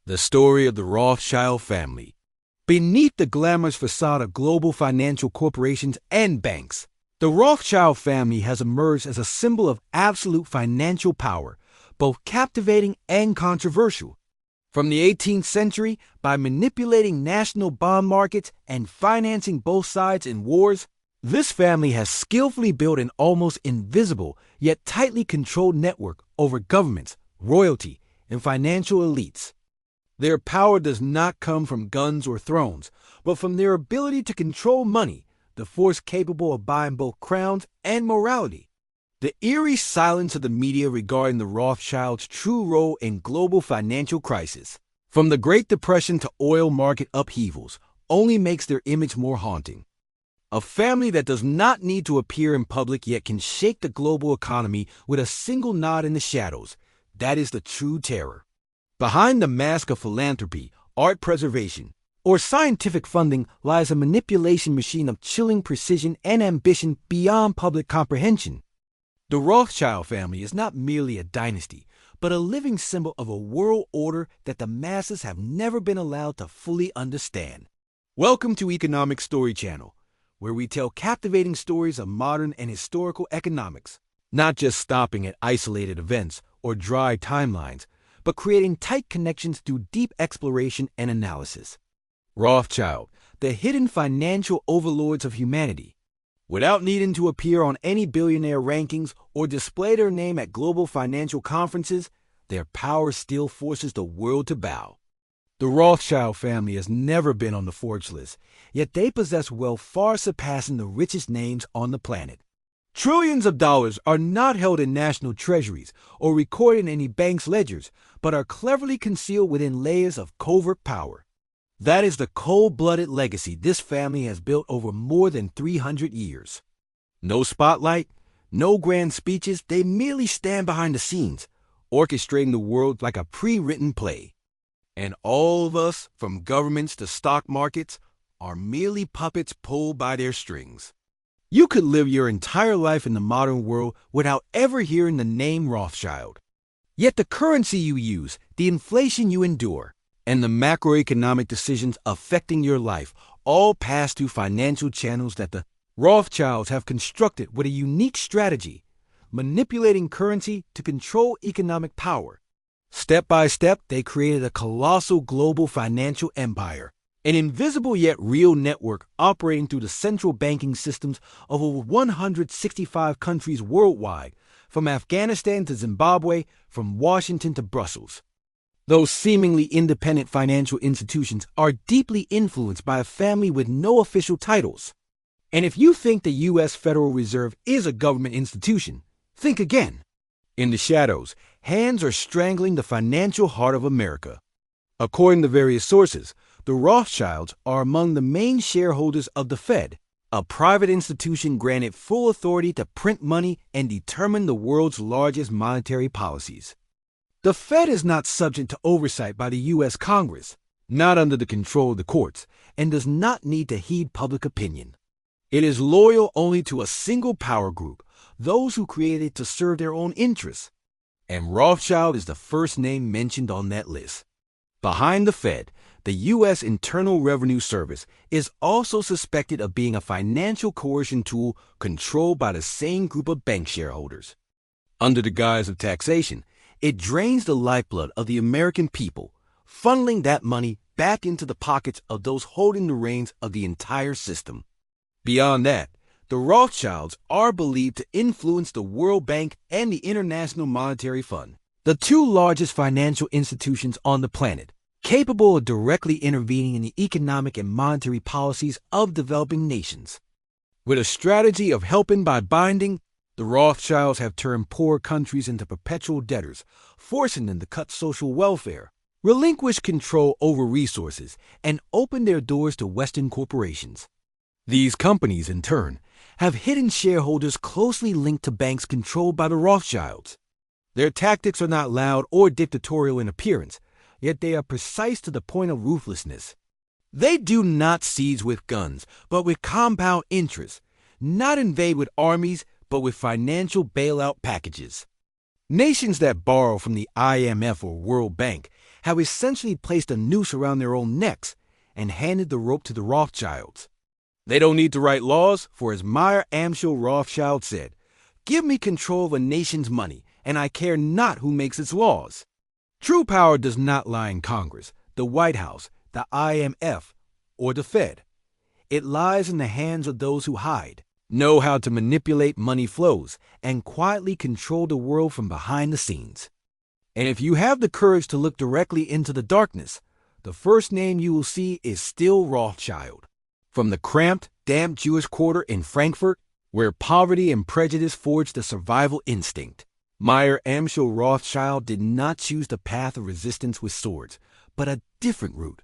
The story of the Rothschild family. Beneath the glamorous facade of global financial corporations and banks, the Rothschild family has emerged as a symbol of absolute financial power, both captivating and controversial. From the 18th century, by manipulating national bond markets and financing both sides in wars, this family has skillfully built an almost invisible yet tightly controlled network over governments, royalty, and financial elites. Their power does not come from guns or thrones, but from their ability to control money, the force capable of buying both crowns and morality. The eerie silence of the media regarding the Rothschilds' true role in global financial crisis, from the Great Depression to oil market upheavals, only makes their image more haunting. A family that does not need to appear in public yet can shake the global economy with a single nod in the shadows. That is the true terror. Behind the mask of philanthropy, art preservation, or scientific funding lies a manipulation machine of chilling precision and ambition beyond public comprehension. The Rothschild family is not merely a dynasty, but a living symbol of a world order that the masses have never been allowed to fully understand. Welcome to EconomicStory-Channel, where we tell captivating stories of modern and historical economics, not just stopping at isolated events or dry timelines, but creating tight connections through deep exploration and analysis. Rothschild, the hidden financial overlords of humanity. Without needing to appear on any billionaire rankings or display their name at global financial conferences, their power still forces the world to bow. The Rothschild family has never been on the Forbes list, yet they possess wealth far surpassing the richest names on the planet. Trillions of dollars are not held in national treasuries or recorded in any bank's ledgers, but are cleverly concealed within layers of covert power. That is the cold-blooded legacy this family has built over more than 300 years. No spotlight, no grand speeches, they merely stand behind the scenes, orchestrating the world like a pre-written play. And all of us, from governments to stock markets, are merely puppets pulled by their strings. You could live your entire life in the modern world without ever hearing the name Rothschild. Yet the currency you use, the inflation you endure, and the macroeconomic decisions affecting your life all pass through financial channels that the Rothschilds have constructed with a unique strategy, manipulating currency to control economic power. Step by step, they created a colossal global financial empire, an invisible yet real network operating through the central banking systems of over 165 countries worldwide, from Afghanistan to Zimbabwe, from Washington to Brussels. Those seemingly independent financial institutions are deeply influenced by a family with no official titles. And if you think the U.S. Federal Reserve is a government institution, think again. In the shadows, hands are strangling the financial heart of America. According to various sources, the Rothschilds are among the main shareholders of the Fed, a private institution granted full authority to print money and determine the world's largest monetary policies. The Fed is not subject to oversight by the U.S. Congress, not under the control of the courts, and does not need to heed public opinion. It is loyal only to a single power group, those who created it to serve their own interests. And Rothschild is the first name mentioned on that list. Behind the Fed, the U.S. Internal Revenue Service is also suspected of being a financial coercion tool controlled by the same group of bank shareholders. Under the guise of taxation, it drains the lifeblood of the American people, funneling that money back into the pockets of those holding the reins of the entire system. Beyond that, the Rothschilds are believed to influence the World Bank and the International Monetary Fund, the two largest financial institutions on the planet, capable of directly intervening in the economic and monetary policies of developing nations. With a strategy of helping by binding, the Rothschilds have turned poor countries into perpetual debtors, forcing them to cut social welfare, relinquish control over resources, and open their doors to Western corporations. These companies, in turn, have hidden shareholders closely linked to banks controlled by the Rothschilds. Their tactics are not loud or dictatorial in appearance, yet they are precise to the point of ruthlessness. They do not siege with guns, but with compound interests, not invade with armies, but with financial bailout packages. Nations that borrow from the IMF or World Bank have essentially placed a noose around their own necks and handed the rope to the Rothschilds. They don't need to write laws, for as Meyer Amschel Rothschild said, "Give me control of a nation's money, and I care not who makes its laws." True power does not lie in Congress, the White House, the IMF, or the Fed. It lies in the hands of those who hide, know how to manipulate money flows, and quietly control the world from behind the scenes. And if you have the courage to look directly into the darkness, the first name you will see is still Rothschild. From the cramped, damp Jewish quarter in Frankfurt, where poverty and prejudice forged the survival instinct, Meyer Amschel Rothschild did not choose the path of resistance with swords, but a different route.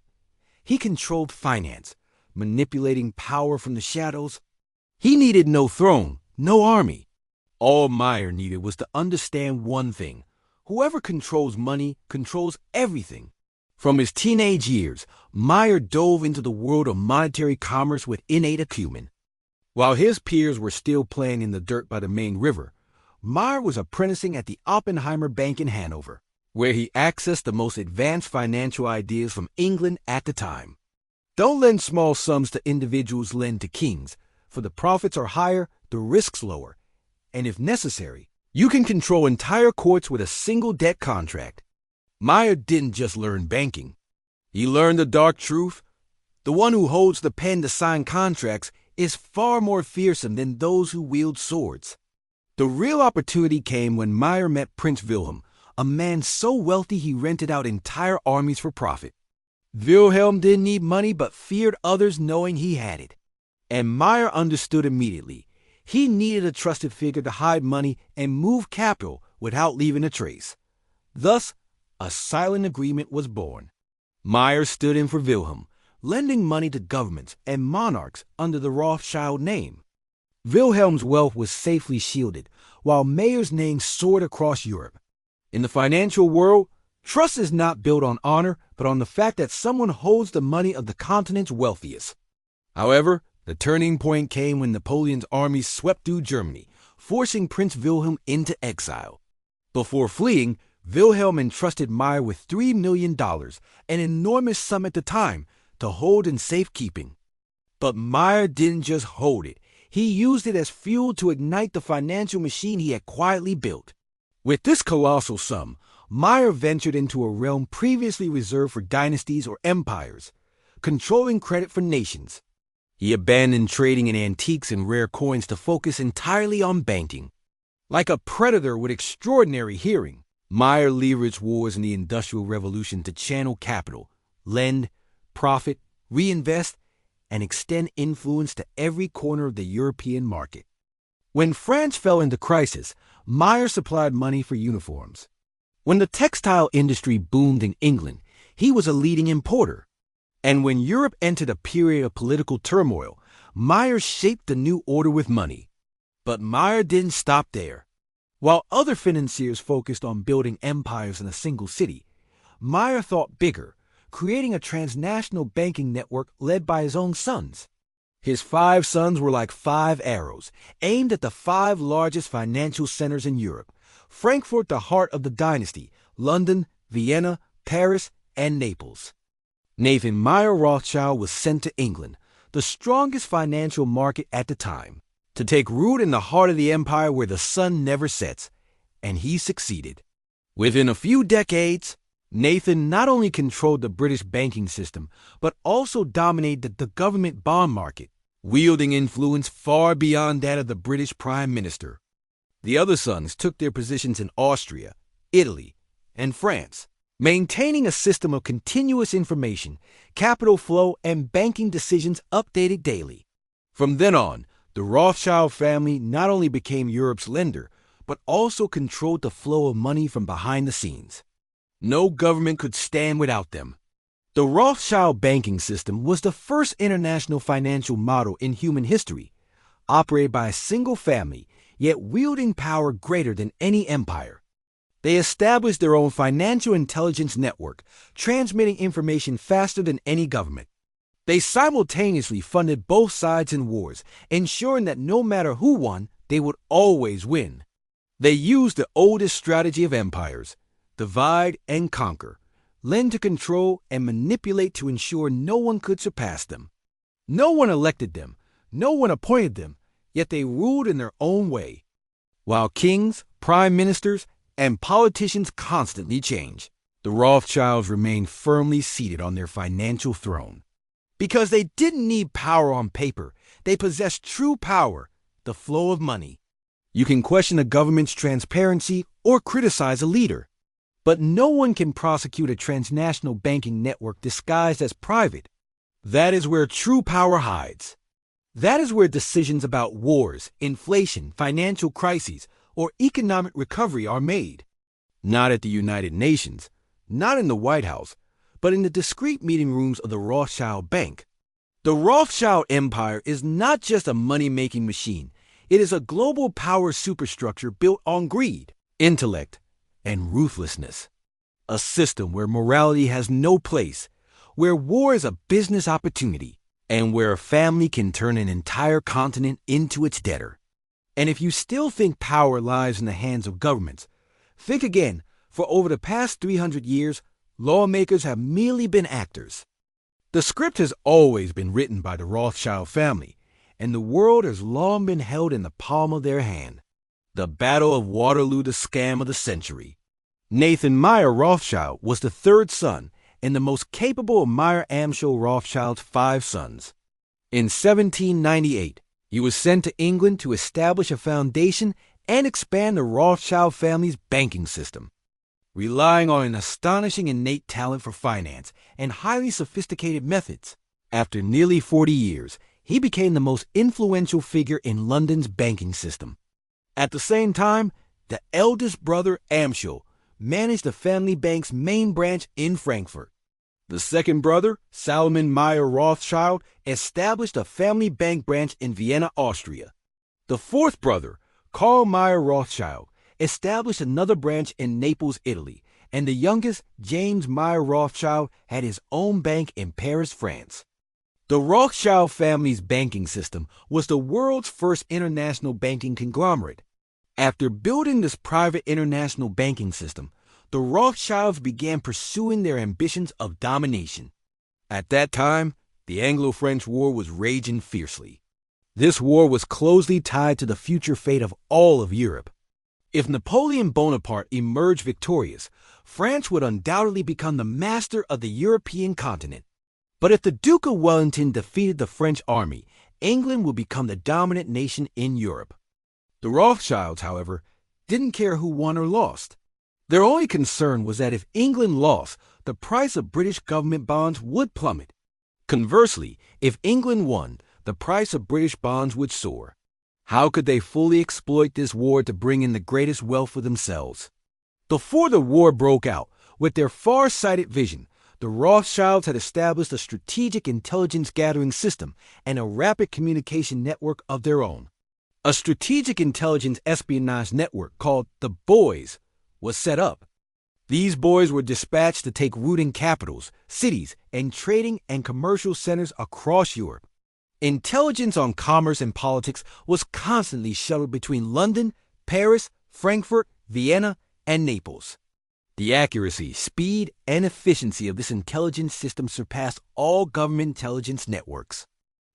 He controlled finance, manipulating power from the shadows. He needed no throne, no army. All Meyer needed was to understand one thing: whoever controls money controls everything. From his teenage years, Meyer dove into the world of monetary commerce with innate acumen. While his peers were still playing in the dirt by the main river, Meyer was apprenticing at the Oppenheimer Bank in Hanover, where he accessed the most advanced financial ideas from England at the time. Don't lend small sums to individuals, lend to kings, for the profits are higher, the risks lower, and if necessary, you can control entire courts with a single debt contract. Meyer didn't just learn banking. He learned the dark truth. The one who holds the pen to sign contracts is far more fearsome than those who wield swords. The real opportunity came when Meyer met Prince Wilhelm, a man so wealthy he rented out entire armies for profit. Wilhelm didn't need money but feared others knowing he had it. And Meyer understood immediately. He needed a trusted figure to hide money and move capital without leaving a trace. Thus, a silent agreement was born. Meyer stood in for Wilhelm, lending money to governments and monarchs under the Rothschild name. Wilhelm's wealth was safely shielded, while Meyer's name soared across Europe. In the financial world, trust is not built on honor, but on the fact that someone holds the money of the continent's wealthiest. However, the turning point came when Napoleon's armies swept through Germany, forcing Prince Wilhelm into exile. Before fleeing, Wilhelm entrusted Meyer with $3 million, an enormous sum at the time, to hold in safekeeping. But Meyer didn't just hold it. He used it as fuel to ignite the financial machine he had quietly built. With this colossal sum, Meyer ventured into a realm previously reserved for dynasties or empires, controlling credit for nations. He abandoned trading in antiques and rare coins to focus entirely on banking. Like a predator with extraordinary hearing, Meyer leveraged wars in the Industrial Revolution to channel capital, lend, profit, reinvest, and extend influence to every corner of the European market. When France fell into crisis, Meyer supplied money for uniforms. When the textile industry boomed in England, he was a leading importer. And when Europe entered a period of political turmoil, Meyer shaped the new order with money. But Meyer didn't stop there. While other financiers focused on building empires in a single city, Meyer thought bigger, creating a transnational banking network led by his own sons. His 5 sons were like 5 arrows, aimed at the 5 largest financial centers in Europe: Frankfurt, the heart of the dynasty, London, Vienna, Paris, and Naples. Nathan Meyer Rothschild was sent to England, the strongest financial market at the time, to take root in the heart of the empire where the sun never sets, and he succeeded. Within a few decades, Nathan not only controlled the British banking system, but also dominated the government bond market, wielding influence far beyond that of the British Prime Minister. The other sons took their positions in Austria, Italy, and France, maintaining a system of continuous information, capital flow, and banking decisions updated daily. From then on, the Rothschild family not only became Europe's lender, but also controlled the flow of money from behind the scenes. No government could stand without them. The Rothschild banking system was the first international financial model in human history, operated by a single family, yet wielding power greater than any empire. They established their own financial intelligence network, transmitting information faster than any government. They simultaneously funded both sides in wars, ensuring that no matter who won, they would always win. They used the oldest strategy of empires: divide and conquer, lend to control, and manipulate to ensure no one could surpass them. No one elected them, no one appointed them, yet they ruled in their own way. While kings, prime ministers, and politicians constantly change, the Rothschilds remained firmly seated on their financial throne. Because they didn't need power on paper, they possessed true power, the flow of money. You can question a government's transparency or criticize a leader, but no one can prosecute a transnational banking network disguised as private. That is where true power hides. That is where decisions about wars, inflation, financial crises, or economic recovery are made. Not at the United Nations, not in the White House, but in the discreet meeting rooms of the Rothschild Bank. The Rothschild empire is not just a money-making machine. It is a global power superstructure built on greed, intellect, and ruthlessness. A system where morality has no place, where war is a business opportunity, and where a family can turn an entire continent into its debtor. And if you still think power lies in the hands of governments, think again. For over the past 300 years, lawmakers have merely been actors. The script has always been written by the Rothschild family, and the world has long been held in the palm of their hand. The Battle of Waterloo, the scam of the century. Nathan Meyer Rothschild was the third son and the most capable of Meyer Amschel Rothschild's 5 sons. In 1798, he was sent to England to establish a foundation and expand the Rothschild family's banking system. Relying on an astonishing innate talent for finance and highly sophisticated methods, after nearly 40 years, he became the most influential figure in London's banking system. At the same time, the eldest brother, Amschel, managed the family bank's main branch in Frankfurt. The second brother, Salomon Meyer Rothschild, established a family bank branch in Vienna, Austria. The fourth brother, Karl Meyer Rothschild, established another branch in Naples, Italy, and the youngest, James Meyer Rothschild, had his own bank in Paris, France. The Rothschild family's banking system was the world's first international banking conglomerate. After building this private international banking system, the Rothschilds began pursuing their ambitions of domination. At that time, the Anglo-French War was raging fiercely. This war was closely tied to the future fate of all of Europe. If Napoleon Bonaparte emerged victorious, France would undoubtedly become the master of the European continent. But if the Duke of Wellington defeated the French army, England would become the dominant nation in Europe. The Rothschilds, however, didn't care who won or lost. Their only concern was that if England lost, the price of British government bonds would plummet. Conversely, if England won, the price of British bonds would soar. How could they fully exploit this war to bring in the greatest wealth for themselves? Before the war broke out, with their far-sighted vision, the Rothschilds had established a strategic intelligence gathering system and a rapid communication network of their own. A strategic intelligence espionage network called the Boys was set up. These boys were dispatched to take root in capitals, cities, and trading and commercial centers across Europe. Intelligence on commerce and politics was constantly shuttled between London, Paris, Frankfurt, Vienna, and Naples. The accuracy, speed, and efficiency of this intelligence system surpassed all government intelligence networks.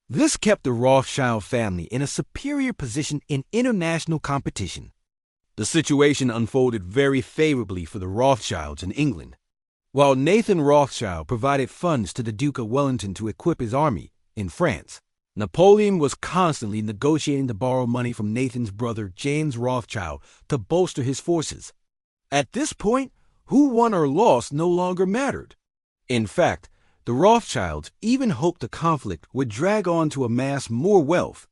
This kept the Rothschild family in a superior position in international competition. The situation unfolded very favorably for the Rothschilds in England. While Nathan Rothschild provided funds to the Duke of Wellington to equip his army in France, Napoleon was constantly negotiating to borrow money from Nathan's brother James Rothschild to bolster his forces. At this point, who won or lost no longer mattered. In fact, the Rothschilds even hoped the conflict would drag on to amass more wealth.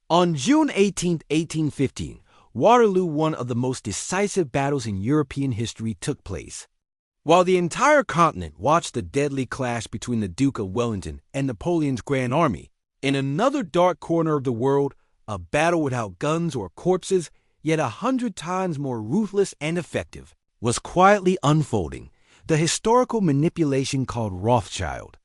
On June 18, 1815, Waterloo, one of the most decisive battles in European history, took place. While the entire continent watched the deadly clash between the Duke of Wellington and Napoleon's Grand Army, in another dark corner of the world, a battle without guns or corpses, yet 100 times more ruthless and effective, was quietly unfolding, the historical manipulation called Rothschild.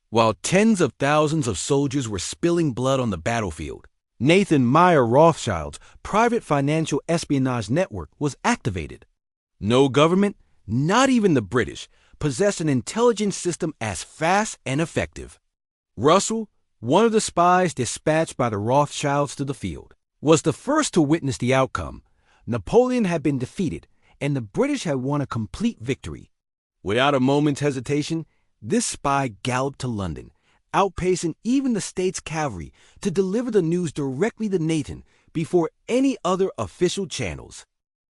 While tens of thousands of soldiers were spilling blood on the battlefield, Nathan Meyer Rothschild's private financial espionage network was activated. No government, not even the British, possessed an intelligence system as fast and effective. Russell, one of the spies dispatched by the Rothschilds to the field, was the first to witness the outcome. Napoleon had been defeated, and the British had won a complete victory. Without a moment's hesitation, this spy galloped to London, outpacing even the state's cavalry, to deliver the news directly to Nathan before any other official channels.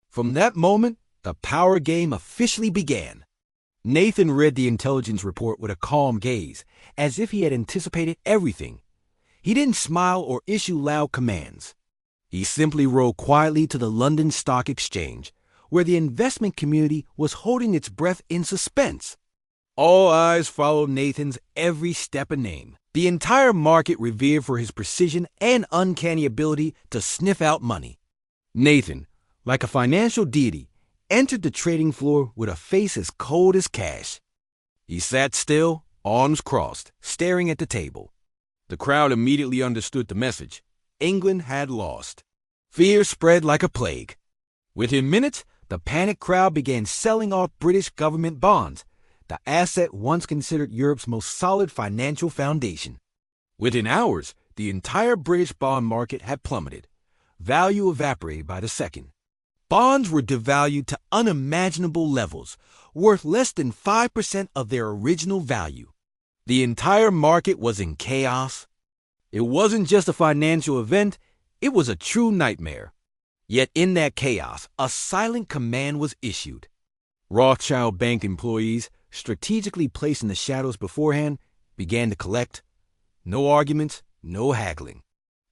From that moment, the power game officially began. Nathan read the intelligence report with a calm gaze, as if he had anticipated everything. He didn't smile or issue loud commands. He simply rode quietly to the London Stock Exchange, where the investment community was holding its breath in suspense. All eyes followed Nathan's every step and name. The entire market revered for his precision and uncanny ability to sniff out money. Nathan, like a financial deity, entered the trading floor with a face as cold as cash. He sat still, arms crossed, staring at the table. The crowd immediately understood the message. England had lost. Fear spread like a plague. Within minutes, the panicked crowd began selling off British government bonds, the asset once considered Europe's most solid financial foundation. Within hours, the entire British bond market had plummeted. Value evaporated by the second. Bonds were devalued to unimaginable levels, worth less than 5% of their original value. The entire market was in chaos. It wasn't just a financial event, it was a true nightmare. Yet in that chaos, a silent command was issued. Rothschild bank employees, strategically placed in the shadows beforehand, began to collect. No arguments, no haggling.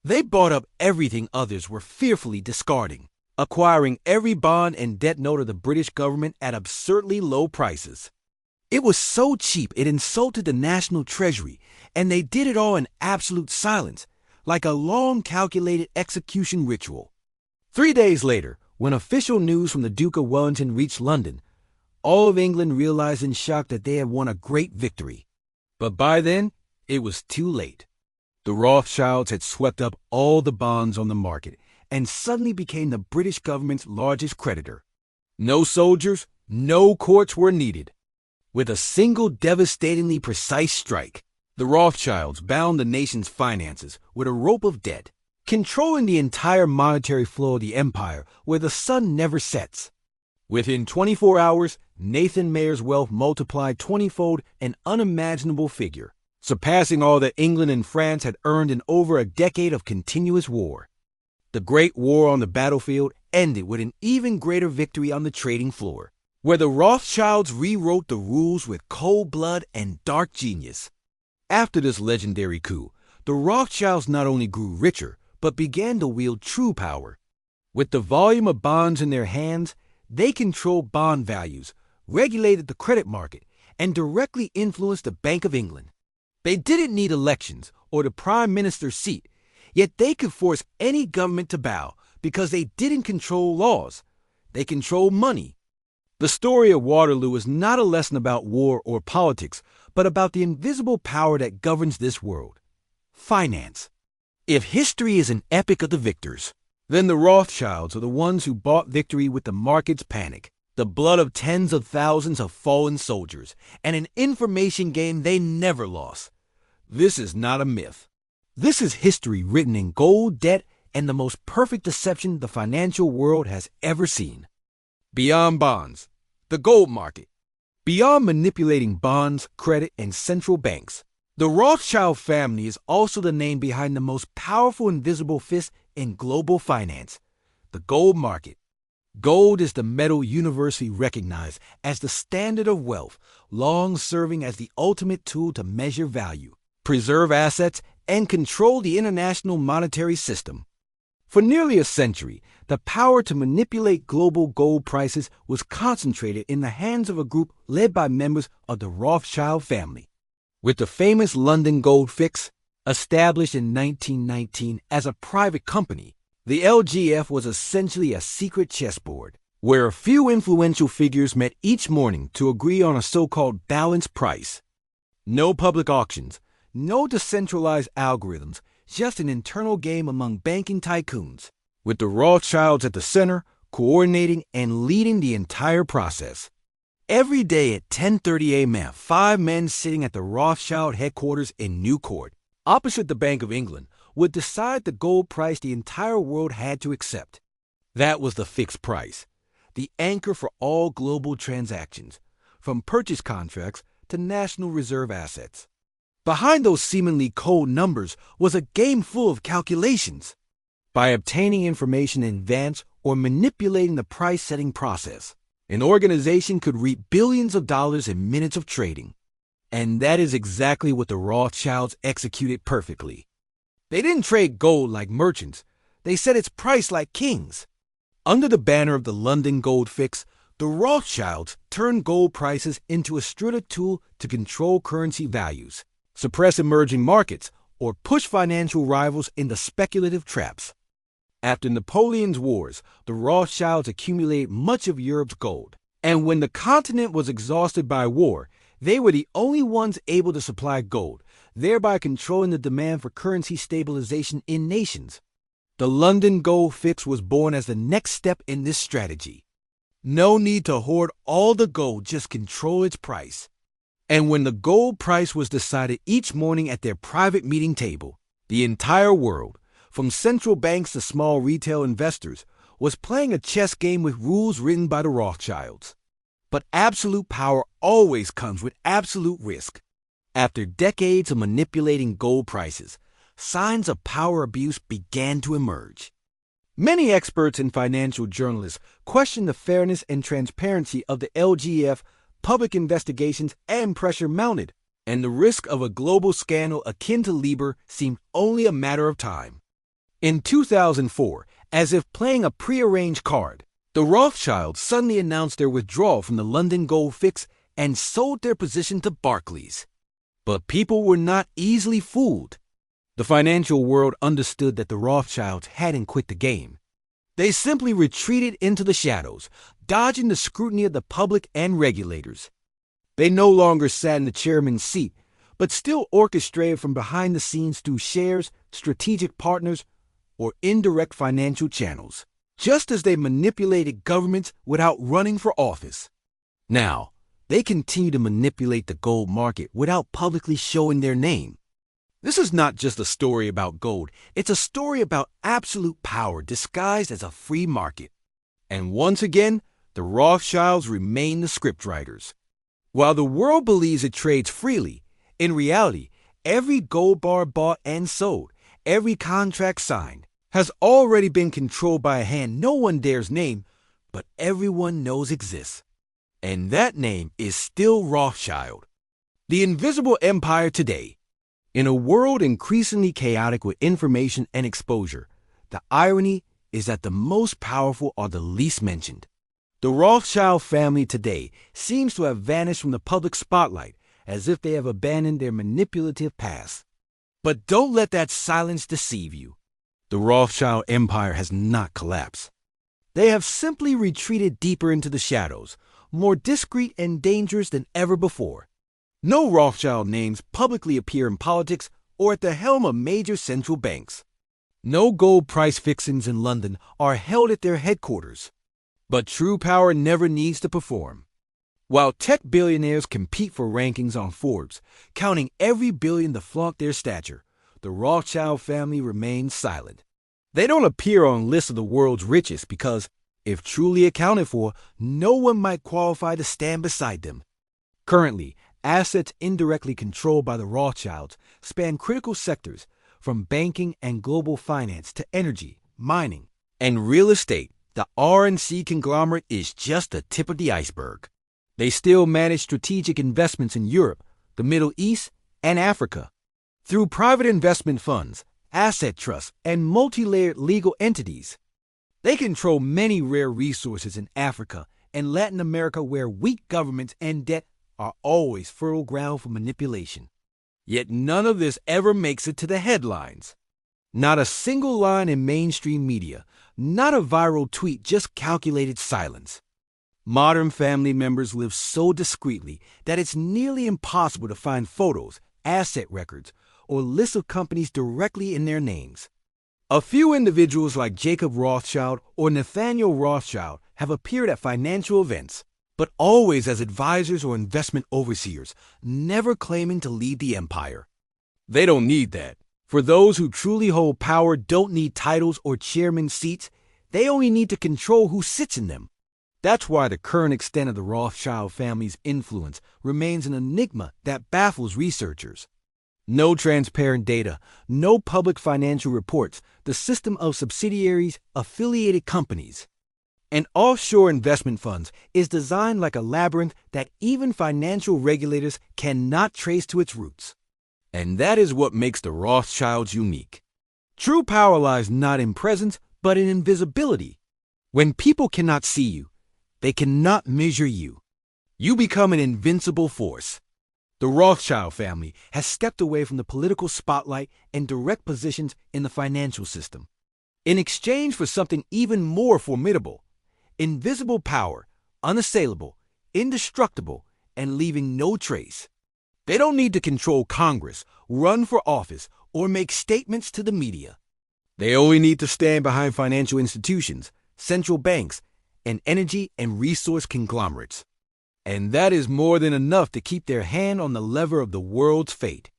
They bought up everything others were fearfully discarding, acquiring every bond and debt note of the British government at absurdly low prices. It was so cheap it insulted the national treasury, and they did it all in absolute silence, like a long calculated execution ritual. 3 days later, when official news from the Duke of Wellington reached London, all of England realized in shock that they had won a great victory. But by then, it was too late. The Rothschilds had swept up all the bonds on the market and suddenly became the British government's largest creditor. No soldiers, no courts were needed. With a single devastatingly precise strike, the Rothschilds bound the nation's finances with a rope of debt, controlling the entire monetary flow of the empire where the sun never sets. Within 24 hours, Nathan Mayer's wealth multiplied 20-fold, an unimaginable figure, surpassing all that England and France had earned in over a decade of continuous war. The Great War on the battlefield ended with an even greater victory on the trading floor, where the Rothschilds rewrote the rules with cold blood and dark genius. After this legendary coup, the Rothschilds not only grew richer, but began to wield true power. With the volume of bonds in their hands, they controlled bond values, regulated the credit market, and directly influenced the Bank of England. They didn't need elections or the prime minister's seat, yet they could force any government to bow because they didn't control laws. They controlled money. The story of Waterloo is not a lesson about war or politics, but about the invisible power that governs this world: finance. If history is an epic of the victors, then the Rothschilds are the ones who bought victory with the market's panic, the blood of tens of thousands of fallen soldiers, and an information game they never lost. This is not a myth. This is history written in gold, debt, and the most perfect deception the financial world has ever seen. Beyond bonds, the gold market. Beyond manipulating bonds, credit, and central banks, the Rothschild family is also the name behind the most powerful invisible fist in global finance: the gold market. Gold is the metal universally recognized as the standard of wealth, long serving as the ultimate tool to measure value, preserve assets, and control the international monetary system. For nearly a century, the power to manipulate global gold prices was concentrated in the hands of a group led by members of the Rothschild family. With the famous London Gold Fix, established in 1919 as a private company, the LGF was essentially a secret chessboard, where a few influential figures met each morning to agree on a so-called balanced price. No public auctions, no decentralized algorithms, just an internal game among banking tycoons, with the Rothschilds at the center, coordinating and leading the entire process. Every day at 10:30 a.m., five men sitting at the Rothschild headquarters in Newport, opposite the Bank of England, would decide the gold price the entire world had to accept. That was the fixed price, the anchor for all global transactions, from purchase contracts to National Reserve assets. Behind those seemingly cold numbers was a game full of calculations. By obtaining information in advance or manipulating the price-setting process, an organization could reap billions of dollars in minutes of trading. And that is exactly what the Rothschilds executed perfectly. They didn't trade gold like merchants. They set its price like kings. Under the banner of the London Gold Fix, the Rothschilds turned gold prices into a strategic tool to control currency values, suppress emerging markets, or push financial rivals into speculative traps. After Napoleon's wars, the Rothschilds accumulated much of Europe's gold, and when the continent was exhausted by war, they were the only ones able to supply gold, thereby controlling the demand for currency stabilization in nations. The London Gold Fix was born as the next step in this strategy. No need to hoard all the gold, just control its price. And when the gold price was decided each morning at their private meeting table, the entire world, from central banks to small retail investors, was playing a chess game with rules written by the Rothschilds. But absolute power always comes with absolute risk. After decades of manipulating gold prices, signs of power abuse began to emerge. Many experts and financial journalists questioned the fairness and transparency of the LGF, public investigations, and pressure mounted, and the risk of a global scandal akin to Libor seemed only a matter of time. In 2004, as if playing a prearranged card, the Rothschilds suddenly announced their withdrawal from the London Gold Fix and sold their position to Barclays. But people were not easily fooled. The financial world understood that the Rothschilds hadn't quit the game. They simply retreated into the shadows, dodging the scrutiny of the public and regulators. They no longer sat in the chairman's seat, but still orchestrated from behind the scenes through shares, strategic partners, or indirect financial channels, just as they manipulated governments without running for office. Now, they continue to manipulate the gold market without publicly showing their name. This is not just a story about gold, it's a story about absolute power disguised as a free market. And once again, the Rothschilds remain the scriptwriters. While the world believes it trades freely, in reality, every gold bar bought and sold, every contract signed, has already been controlled by a hand no one dares name, but everyone knows exists. And that name is still Rothschild. The invisible empire today. In a world increasingly chaotic with information and exposure, the irony is that the most powerful are the least mentioned. The Rothschild family today seems to have vanished from the public spotlight as if they have abandoned their manipulative past. But don't let that silence deceive you. The Rothschild empire has not collapsed. They have simply retreated deeper into the shadows, more discreet and dangerous than ever before. No Rothschild names publicly appear in politics or at the helm of major central banks. No gold price fixings in London are held at their headquarters. But true power never needs to perform. While tech billionaires compete for rankings on Forbes, counting every billion to flaunt their stature, the Rothschild family remains silent. They don't appear on lists of the world's richest because, if truly accounted for, no one might qualify to stand beside them. Currently, assets indirectly controlled by the Rothschilds span critical sectors from banking and global finance to energy, mining, and real estate. The R&C conglomerate is just the tip of the iceberg. They still manage strategic investments in Europe, the Middle East, and Africa. Through private investment funds, asset trusts, and multi-layered legal entities, they control many rare resources in Africa and Latin America where weak governments and debt are always fertile ground for manipulation. Yet none of this ever makes it to the headlines. Not a single line in mainstream media, not a viral tweet, just calculated silence. Modern family members live so discreetly that it's nearly impossible to find photos, asset records, or lists of companies directly in their names. A few individuals like Jacob Rothschild or Nathaniel Rothschild have appeared at financial events, but always as advisors or investment overseers, never claiming to lead the empire. They don't need that. For those who truly hold power don't need titles or chairman seats, they only need to control who sits in them. That's why the current extent of the Rothschild family's influence remains an enigma that baffles researchers. No transparent data, no public financial reports, the system of subsidiaries, affiliated companies, and offshore investment funds is designed like a labyrinth that even financial regulators cannot trace to its roots. And that is what makes the Rothschilds unique. True power lies not in presence, but in invisibility. When people cannot see you, they cannot measure you. You become an invincible force. The Rothschild family has stepped away from the political spotlight and direct positions in the financial system. In exchange for something even more formidable, invisible power, unassailable, indestructible, and leaving no trace. They don't need to control Congress, run for office, or make statements to the media. They only need to stand behind financial institutions, central banks, and energy and resource conglomerates. And that is more than enough to keep their hand on the lever of the world's fate.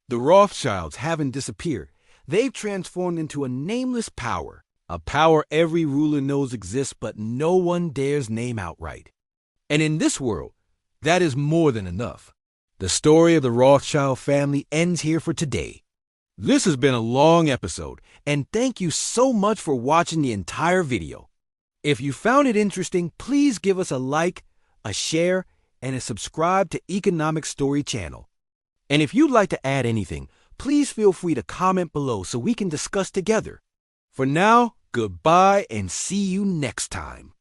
The Rothschilds haven't disappeared. They've transformed into a nameless power, a power every ruler knows exists but no one dares name outright. And in this world, that is more than enough. The story of the Rothschild family ends here for today. This has been a long episode, and thank you so much for watching the entire video. If you found it interesting, please give us a like, a share, and a subscribe to Economic Story Channel. And if you'd like to add anything, please feel free to comment below so we can discuss together. For now, goodbye and see you next time.